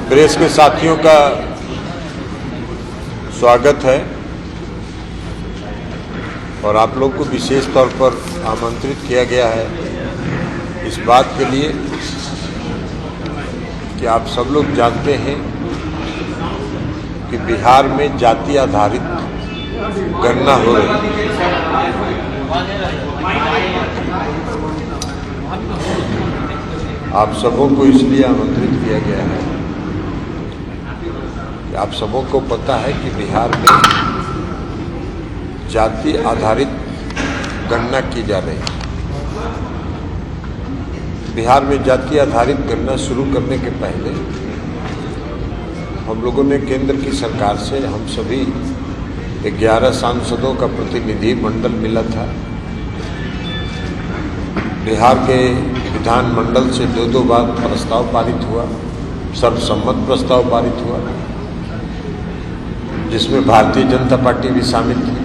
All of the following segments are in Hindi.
प्रेस के साथियों का स्वागत है और आप लोग को विशेष तौर पर आमंत्रित किया गया है इस बात के लिए कि आप सब लोग जानते हैं कि बिहार में जाति आधारित गणना हो रही है। आप सबों को इसलिए आमंत्रित किया गया है कि आप सबों को पता है कि बिहार में जाति आधारित गणना की जा रही है। बिहार में जाति आधारित गणना शुरू करने के पहले हम लोगों ने केंद्र की सरकार से हम सभी 11 सांसदों का प्रतिनिधि मंडल मिला था। बिहार के विधानमंडल से दो बार प्रस्ताव पारित हुआ, सर्वसम्मत प्रस्ताव पारित हुआ, जिसमें भारतीय जनता पार्टी भी शामिल थी।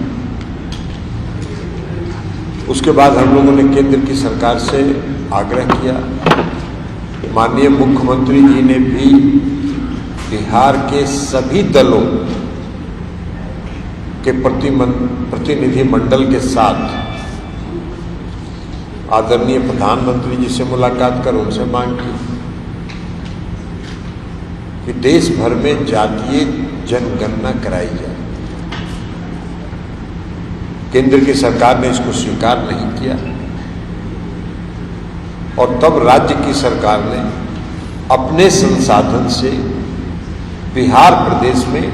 उसके बाद हम लोगों ने केंद्र की सरकार से आग्रह किया, माननीय मुख्यमंत्री जी ने भी बिहार के सभी दलों के प्रतिनिधि मंडल के साथ आदरणीय प्रधानमंत्री जी से मुलाकात कर उनसे मांग की कि देश भर में जातीय जनगणना कराई जाए। केंद्र की सरकार ने इसको स्वीकार नहीं किया और तब राज्य की सरकार ने अपने संसाधन से बिहार प्रदेश में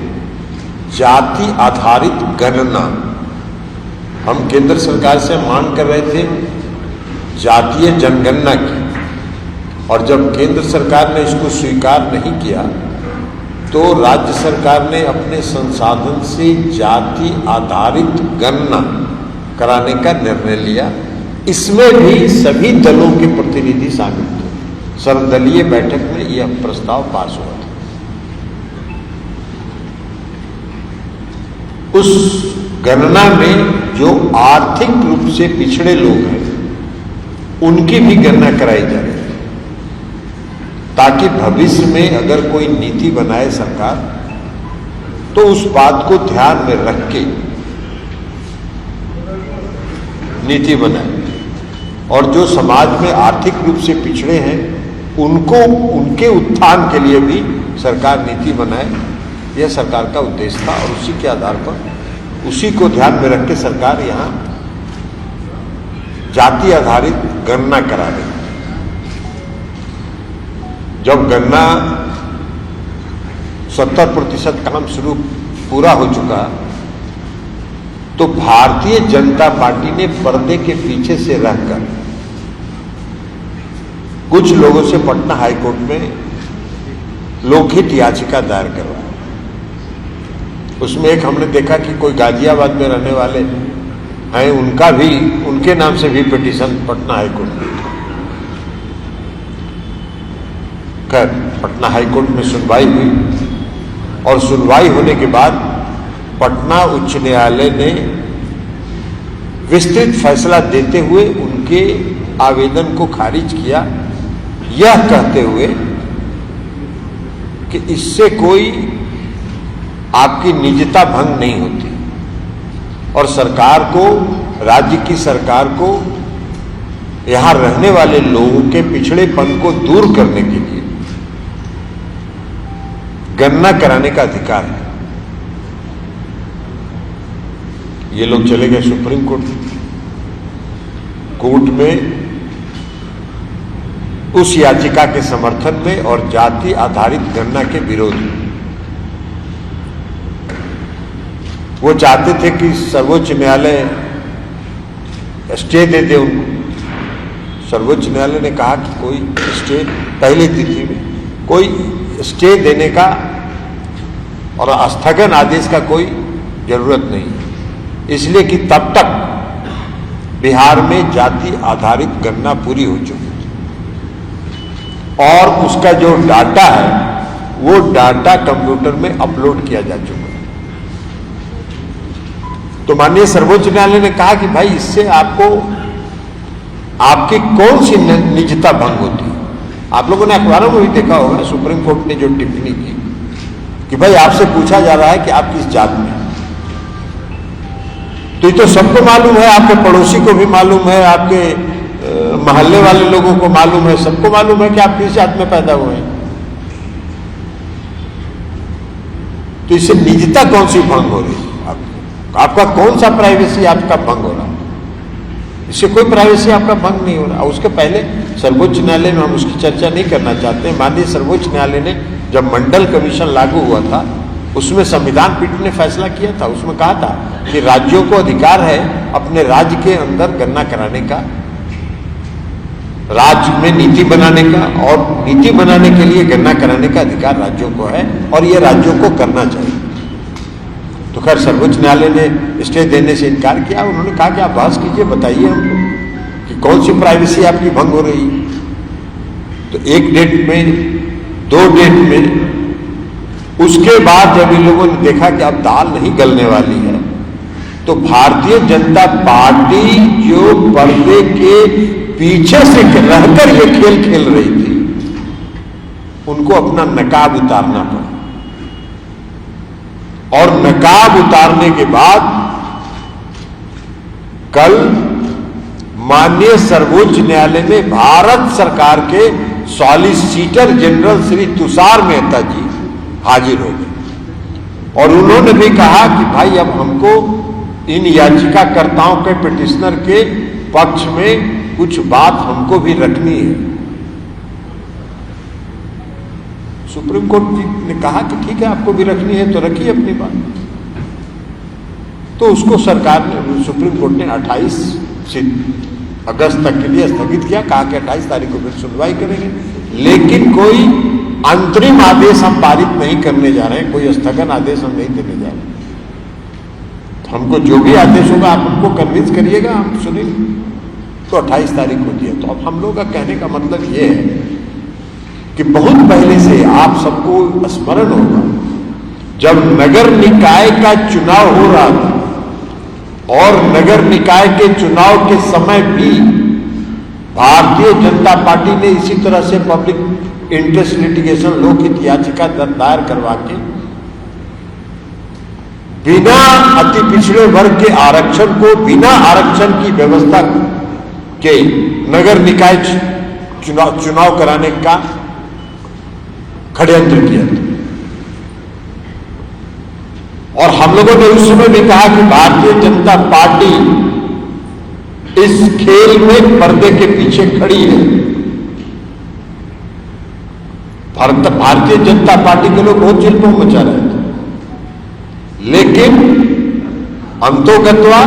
जाति आधारित गणना, हम केंद्र सरकार से मांग कर रहे थे जातीय जनगणना की, और जब केंद्र सरकार ने इसको स्वीकार नहीं किया तो राज्य सरकार ने अपने संसाधन से जाति आधारित गणना कराने का निर्णय लिया। इसमें भी सभी दलों के प्रतिनिधि शामिल थे। सर्वदलीय बैठक में यह प्रस्ताव पास हुआ था। उस गणना में जो आर्थिक रूप से पिछड़े लोग हैं उनकी भी गणना कराई जा रही है, ताकि भविष्य में अगर कोई नीति बनाए सरकार तो उस बात को ध्यान में रख के नीति बनाए, और जो समाज में आर्थिक रूप से पिछड़े हैं उनको उनके उत्थान के लिए भी सरकार नीति बनाए। यह सरकार का उद्देश्य था और उसी के आधार पर उसी को ध्यान में रख के सरकार यहाँ जाति आधारित गणना करा रही। जब गणना 70% काम पूरा हो चुका तो भारतीय जनता पार्टी ने पर्दे के पीछे से रहकर कुछ लोगों से पटना हाईकोर्ट में लोकहित याचिका दायर करवाई। उसमें एक हमने देखा कि कोई गाजियाबाद में रहने वाले हैं, उनका भी, उनके नाम से भी पिटीशन पटना हाईकोर्ट में। खैर, पटना हाईकोर्ट में सुनवाई हुई और सुनवाई होने के बाद पटना उच्च न्यायालय ने विस्तृत फैसला देते हुए उनके आवेदन को खारिज किया, यह कहते हुए कि इससे कोई आपकी निजता भंग नहीं होती और सरकार को, राज्य की सरकार को यहां रहने वाले लोगों के पिछड़ेपन को दूर करने के लिए गणना कराने का अधिकार है। ये लोग चले गए सुप्रीम कोर्ट में उस याचिका के समर्थन में और जाति आधारित गणना के विरोध में। वो चाहते थे कि सर्वोच्च न्यायालय स्टे दे दे उनको। सर्वोच्च न्यायालय ने कहा कि कोई स्टे, पहली तिथि में कोई स्टे देने का और स्थगन आदेश का कोई जरूरत नहीं, इसलिए कि तब तक बिहार में जाति आधारित गणना पूरी हो चुकी और उसका जो डाटा है वो डाटा कंप्यूटर में अपलोड किया जा चुका है। तो माननीय सर्वोच्च न्यायालय ने कहा कि भाई इससे आपको आपकी कौन सी निजता भंग होती है? आप लोगों ने अखबारों में भी देखा होगा, सुप्रीम कोर्ट ने जो टिप्पणी की कि भाई आपसे पूछा जा रहा है कि आप किस जात में हैं। तो ये तो सबको मालूम है, आपके पड़ोसी को भी मालूम है, आपके मोहल्ले वाले लोगों को मालूम है, सबको मालूम है कि आप किस जात में पैदा हुए हैं। तो इससे निजता कौन सी भंग हो रही है? आपका कौन सा प्राइवेसी आपका भंग हो रहा है? इससे कोई प्राइवेसी आपका भंग नहीं हो रहा। उसके पहले सर्वोच्च न्यायालय में, हम उसकी चर्चा नहीं करना चाहते, माननीय सर्वोच्च न्यायालय ने जब मंडल कमीशन लागू हुआ था, उसमें संविधान पीठ ने फैसला किया था। उसमें कहा था कि राज्यों को अधिकार है अपने राज्य के अंदर गणना कराने का, राज्य में नीति बनाने का, और नीति बनाने के लिए गणना कराने का अधिकार राज्यों को है, और यह राज्यों को करना चाहिए। तो खैर सर्वोच्च न्यायालय ने स्टे देने से इनकार किया। उन्होंने कहा कि आप बहस कीजिए, बताइए हमको कि कौन सी प्राइवेसी आपकी भंग हो रही है। तो एक डेट में, 2 डेट में, उसके बाद जब इन लोगों ने देखा कि अब दाल नहीं गलने वाली है, तो भारतीय जनता पार्टी जो पर्दे के पीछे से रहकर ये खेल खेल रही थी, उनको अपना नकाब उतारना पड़ा। और नकाब उतारने के बाद कल माननीय सर्वोच्च न्यायालय में भारत सरकार के सॉलिसिटर जनरल श्री तुषार मेहता जी हाजिर हो गए, और उन्होंने भी कहा कि भाई अब हमको इन याचिकाकर्ताओं के पिटिशनर के पक्ष में कुछ बात हमको भी रखनी है। सुप्रीम कोर्ट ने कहा कि ठीक है, आपको भी रखनी है तो रखिए अपनी बात। तो उसको सरकार ने, सुप्रीम कोर्ट ने 28 अगस्त तक के लिए स्थगित किया। कहा कि 28 तारीख को फिर सुनवाई करेंगे, लेकिन कोई अंतरिम आदेश हम पारित नहीं करने जा रहे हैं, कोई स्थगन आदेश हम नहीं देने जा रहे हैं। तो हमको जो भी आदेश होगा आप हमको कन्विंस करिएगा, हम सुनेंगे। तो 28 तारीख को दिया। तो अब हम लोग का कहने का मतलब ये है कि बहुत पहले से आप सबको स्मरण होगा, जब नगर निकाय का चुनाव हो रहा था, और नगर निकाय के चुनाव के समय भी भारतीय जनता पार्टी ने इसी तरह से पब्लिक इंटरेस्ट लिटिगेशन लोकहित याचिका दायर करवा के बिना अति पिछड़े वर्ग के आरक्षण को, बिना आरक्षण की व्यवस्था के नगर निकाय चुनाव कराने का षड्यंत्र किया था। और हम लोगों ने उस समय भी कहा कि भारतीय जनता पार्टी इस खेल में पर्दे के पीछे खड़ी है। भारतीय जनता पार्टी के लोग बहुत चिल्पो मचा रहे थे, लेकिन अंतोगत्वा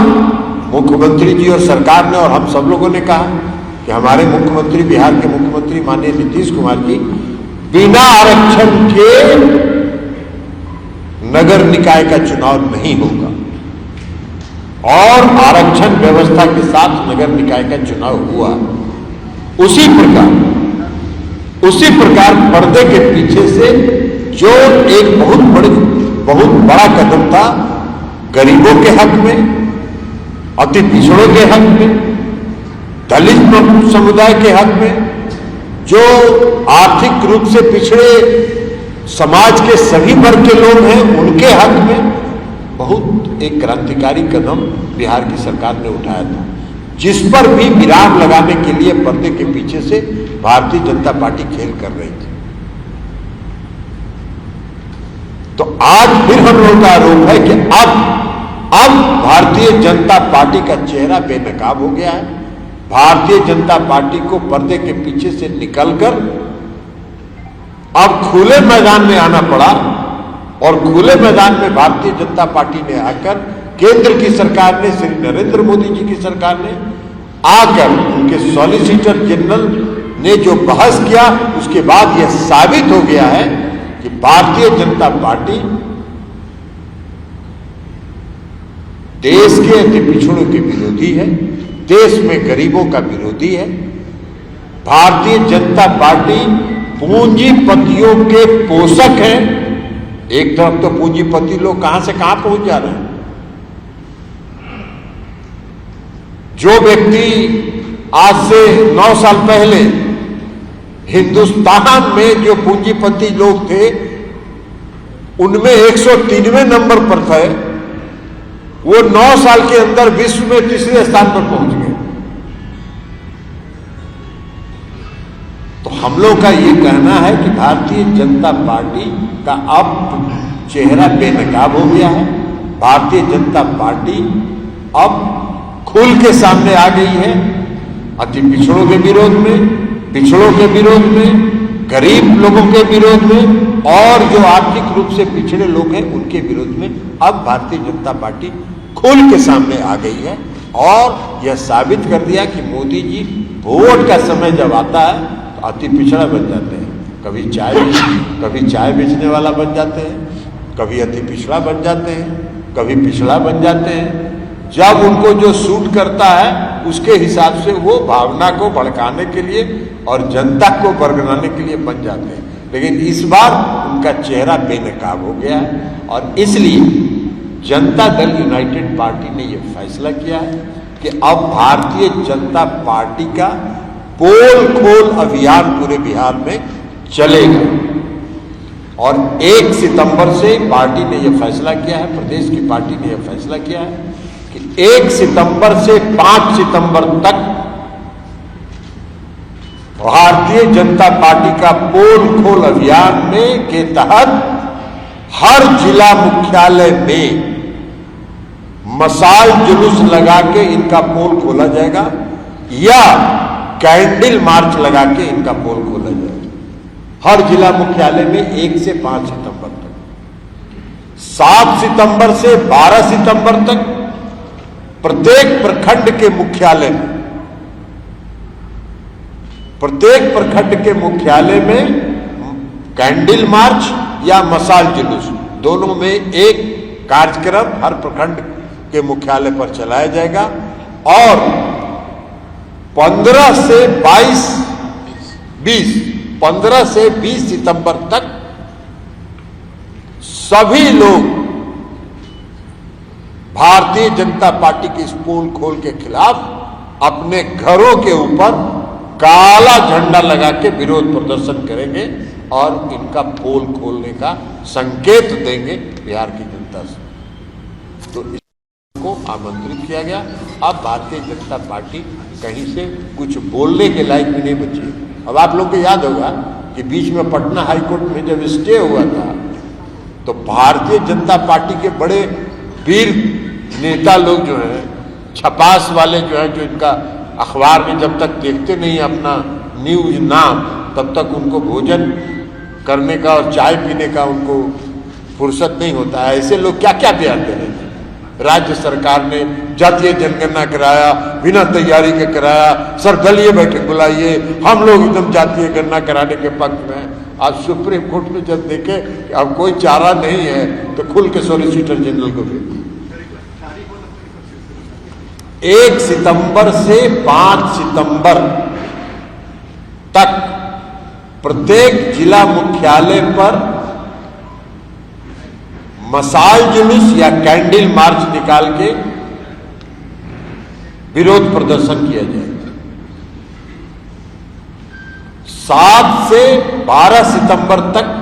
मुख्यमंत्री जी और सरकार ने और हम सब लोगों ने कहा कि हमारे मुख्यमंत्री, बिहार के मुख्यमंत्री माननीय नीतीश कुमार जी, बिना आरक्षण के नगर निकाय का चुनाव नहीं होगा, और आरक्षण व्यवस्था के साथ नगर निकाय का चुनाव हुआ। उसी प्रकार पर्दे के पीछे से जो एक बहुत बड़ा कदम था गरीबों के हक में, अति पिछड़ों के हक में, दलित समुदाय के हक में, जो आर्थिक रूप से पिछड़े समाज के सभी वर्ग के लोग हैं, उनके हक में बहुत एक क्रांतिकारी कदम बिहार की सरकार ने उठाया था, जिस पर भी विराम लगाने के लिए पर्दे के पीछे से भारतीय जनता पार्टी खेल कर रही थी। तो आज फिर हम लोगों का आरोप है कि अब भारतीय जनता पार्टी का चेहरा बेनकाब हो गया है। भारतीय जनता पार्टी को पर्दे के पीछे से निकलकर अब खुले मैदान में आना पड़ा, और खुले मैदान में भारतीय जनता पार्टी ने आकर, केंद्र की सरकार ने, श्री नरेंद्र मोदी जी की सरकार ने आकर, उनके सॉलिसिटर जनरल ने जो बहस किया, उसके बाद यह साबित हो गया है कि भारतीय जनता पार्टी देश के अति पिछड़ों के विरोधी है, देश में गरीबों का विरोधी है। भारतीय जनता पार्टी पूंजीपतियों के पोषक है। एक तरफ तो पूंजीपति लोग कहां से कहां पहुंच जा रहे हैं। जो व्यक्ति आज से 9 साल पहले हिंदुस्तान में जो पूंजीपति लोग थे उनमें 103वें नंबर पर थे, वो 9 साल के अंदर विश्व में तीसरे स्थान पर पहुंच गए। तो हम लोग का ये कहना है कि भारतीय जनता पार्टी का अब चेहरा बेनकाब हो गया है। भारतीय जनता पार्टी अब खुल के सामने आ गई है, अति पिछड़ों के विरोध में, पिछड़ों के विरोध में, गरीब लोगों के विरोध में और जो आर्थिक रूप से पिछड़े लोग हैं उनके विरोध में अब भारतीय जनता पार्टी खुल के सामने आ गई है और यह साबित कर दिया कि मोदी जी वोट का समय जब आता है तो अति पिछड़ा बन जाते हैं। कभी चाय बेचने वाला बन जाते हैं, कभी अति पिछड़ा बन जाते हैं, कभी पिछड़ा बन जाते हैं। जब उनको जो सूट करता है उसके हिसाब से वो भावना को भड़काने के लिए और जनता को बरगलाने के लिए बन जाते हैं। लेकिन इस बार उनका चेहरा बेनकाब हो गया है और इसलिए जनता दल यूनाइटेड पार्टी ने यह फैसला किया है कि अब भारतीय जनता पार्टी का पोल खोल अभियान पूरे बिहार में चलेगा। और 1 सितंबर से पार्टी ने यह फैसला किया है, प्रदेश की पार्टी ने यह फैसला किया है कि 1 सितंबर से 5 सितंबर तक भारतीय जनता पार्टी का पोल खोल अभियान में के तहत हर जिला मुख्यालय में मशाल जुलूस लगा के इनका पोल खोला जाएगा या कैंडल मार्च लगा के इनका पोल खोला जाएगा। हर जिला मुख्यालय में 1 से 5 सितंबर तक। 7 सितंबर से 12 सितंबर तक प्रत्येक प्रखंड के मुख्यालय में, प्रत्येक प्रखंड के मुख्यालय में कैंडल मार्च या मशाल जुलूस दोनों में एक कार्यक्रम हर प्रखंड के मुख्यालय पर चलाया जाएगा। और 15 से 20 सितंबर तक सभी लोग भारतीय जनता पार्टी के इस पोल खोल के खिलाफ अपने घरों के ऊपर काला झंडा लगा के विरोध प्रदर्शन करेंगे और इनका पोल खोलने का संकेत देंगे बिहार की जनता से। तो इसको आमंत्रित किया गया। अब भारतीय जनता पार्टी कहीं से कुछ बोलने के लायक भी नहीं बची। अब आप लोग को याद होगा कि बीच में पटना हाईकोर्ट में जब स्टे हुआ था तो भारतीय जनता पार्टी के बड़े वीर नेता लोग जो हैं, छपास वाले जो हैं, जो इनका अखबार में जब तक देखते नहीं अपना न्यूज नाम तब तक उनको भोजन करने का और चाय पीने का उनको फुर्सत नहीं होता है। ऐसे लोग क्या क्या बयान दे रहे थे। राज्य सरकार ने जातीय जनगणना कराया, बिना तैयारी के कराया, सर्वदलीय बैठक बुलाइए, हम लोग एकदम जातीय गणना कराने के पक्ष में। आज सुप्रीम कोर्ट में जब देखे कि अब कोई चारा नहीं है तो खुल के सॉलिसिटर जनरल को भेज 1 सितंबर से 5 सितंबर तक प्रत्येक जिला मुख्यालय पर मशाल जुलूस या कैंडल मार्च निकाल के विरोध प्रदर्शन किया जाएगा। 7 से 12 सितंबर तक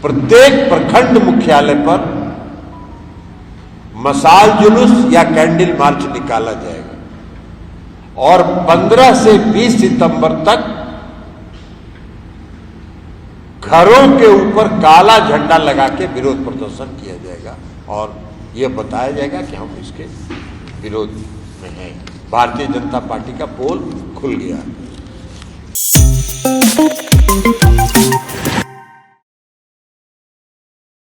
प्रत्येक प्रखंड मुख्यालय पर मशाल जुलूस या कैंडल मार्च निकाला जाएगा और 15 से 20 सितंबर तक घरों के ऊपर काला झंडा लगा के विरोध प्रदर्शन किया जाएगा और यह बताया जाएगा कि हम इसके विरोध में हैं। भारतीय जनता पार्टी का पोल खुल गया।